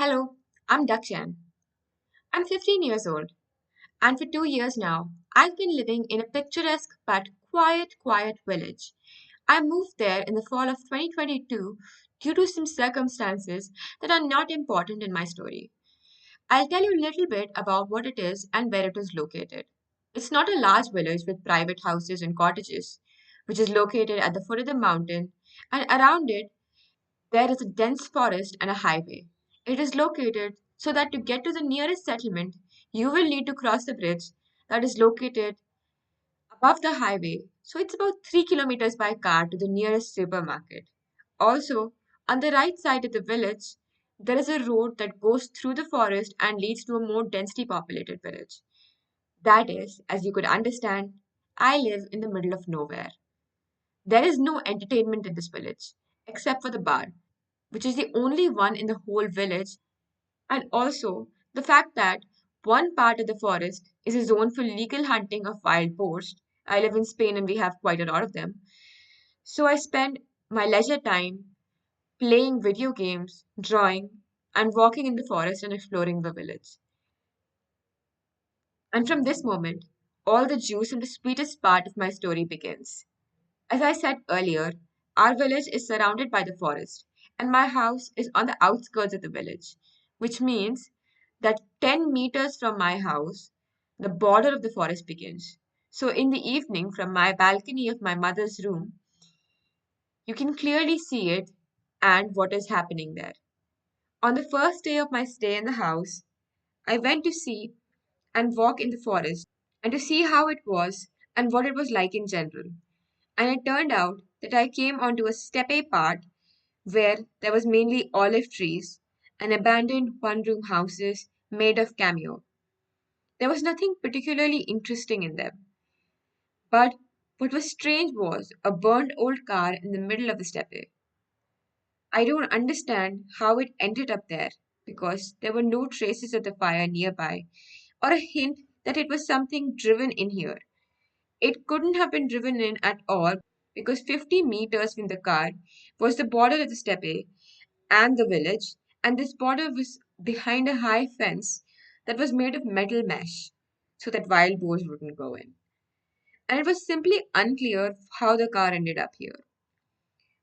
Hello, I'm Dakshan. I'm 15 years old, and for 2 years now, I've been living in a picturesque but quiet village. I moved there in the fall of 2022 due to some circumstances that are not important in my story. I'll tell you a little bit about what it is and where it is located. It's not a large village with private houses and cottages, which is located at the foot of the mountain, and around it there is a dense forest and a highway. It is located so that to get to the nearest settlement, you will need to cross the bridge that is located above the highway. So it's about 3 kilometers by car to the nearest supermarket. Also, on the right side of the village, there is a road that goes through the forest and leads to a more densely populated village. That is, as you could understand, I live in the middle of nowhere. There is no entertainment in this village, except for the bar, which is the only one in the whole village, and also the fact that one part of the forest is a zone for legal hunting of wild boars. I live in Spain and we have quite a lot of them. So I spend my leisure time playing video games, drawing, and walking in the forest and exploring the village. And from this moment, all the juice and the sweetest part of my story begins. As I said earlier, our village is surrounded by the forest, and my house is on the outskirts of the village, which means that 10 meters from my house, the border of the forest begins. So, in the evening, from my balcony of my mother's room, you can clearly see it and what is happening there. On the first day of my stay in the house, I went to see and walk in the forest and to see how it was and what it was like in general. And it turned out that I came onto a steppe part where there was mainly olive trees and abandoned one-room houses made of cameo. There was nothing particularly interesting in them, but what was strange was a burnt old car in the middle of the steppe. I don't understand how it ended up there because there were no traces of the fire nearby or a hint that it was something driven in here. It couldn't have been driven in at all because 50 meters from the car was the border of the steppe and the village, and this border was behind a high fence that was made of metal mesh so that wild boars wouldn't go in. And it was simply unclear how the car ended up here.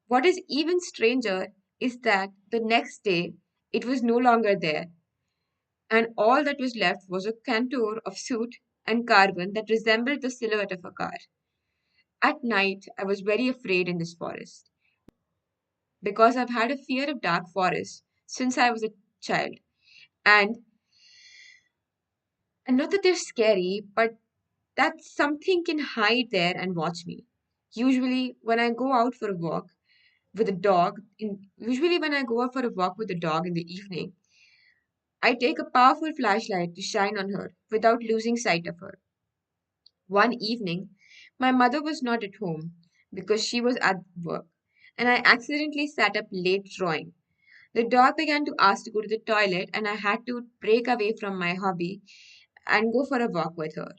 What is even stranger is that the next day it was no longer there, and all that was left was a contour of soot and carbon that resembled the silhouette of a car. At night, I was very afraid in this forest because I've had a fear of dark forests since I was a child. And, and not that they're scary, but that something can hide there and watch me. When I go out for a walk with a dog, usually when I go out for a walk with a dog in the evening, I take a powerful flashlight to shine on her without losing sight of her. One evening, my mother was not at home because she was at work, and I accidentally sat up late drawing. The dog began to ask to go to the toilet, and I had to break away from my hobby and go for a walk with her.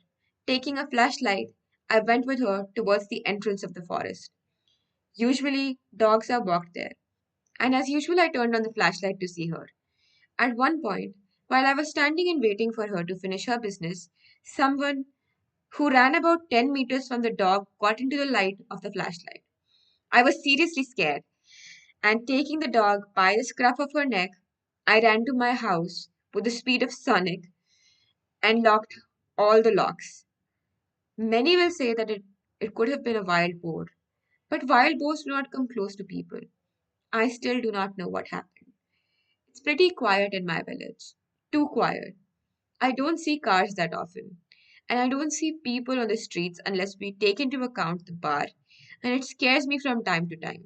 Taking a flashlight, I went with her towards the entrance of the forest. Usually, dogs are walked there, and as usual, I turned on the flashlight to see her. At one point, while I was standing and waiting for her to finish her business, someone who ran about 10 meters from the dog got into the light of the flashlight. I was seriously scared, and taking the dog by the scruff of her neck, I ran to my house with the speed of Sonic and locked all the locks. Many will say that it could have been a wild boar, but wild boars do not come close to people. I still do not know what happened. It's pretty quiet in my village. Too quiet. I don't see cars that often. And I don't see people on the streets unless we take into account the bar, and it scares me from time to time.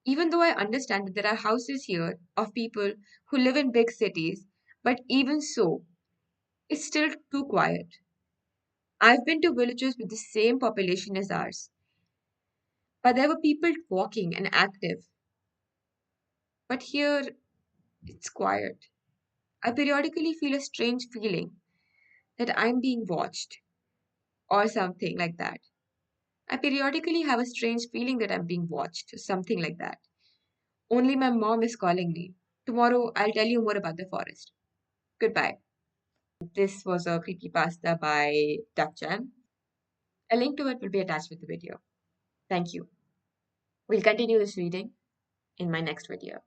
Even though I understand that there are houses here of people who live in big cities, but even so, it's still too quiet. I've been to villages with the same population as ours, but there were people walking and active. But here, it's quiet. I periodically feel a strange feeling that I'm being watched or something like that. I periodically have a strange feeling that I'm being watched or something like that. Only my mom is calling me. Tomorrow, I'll tell you more about the forest. Goodbye. This was a creepypasta by Duckchan. A link to it will be attached with the video. Thank you. We'll continue this reading in my next video.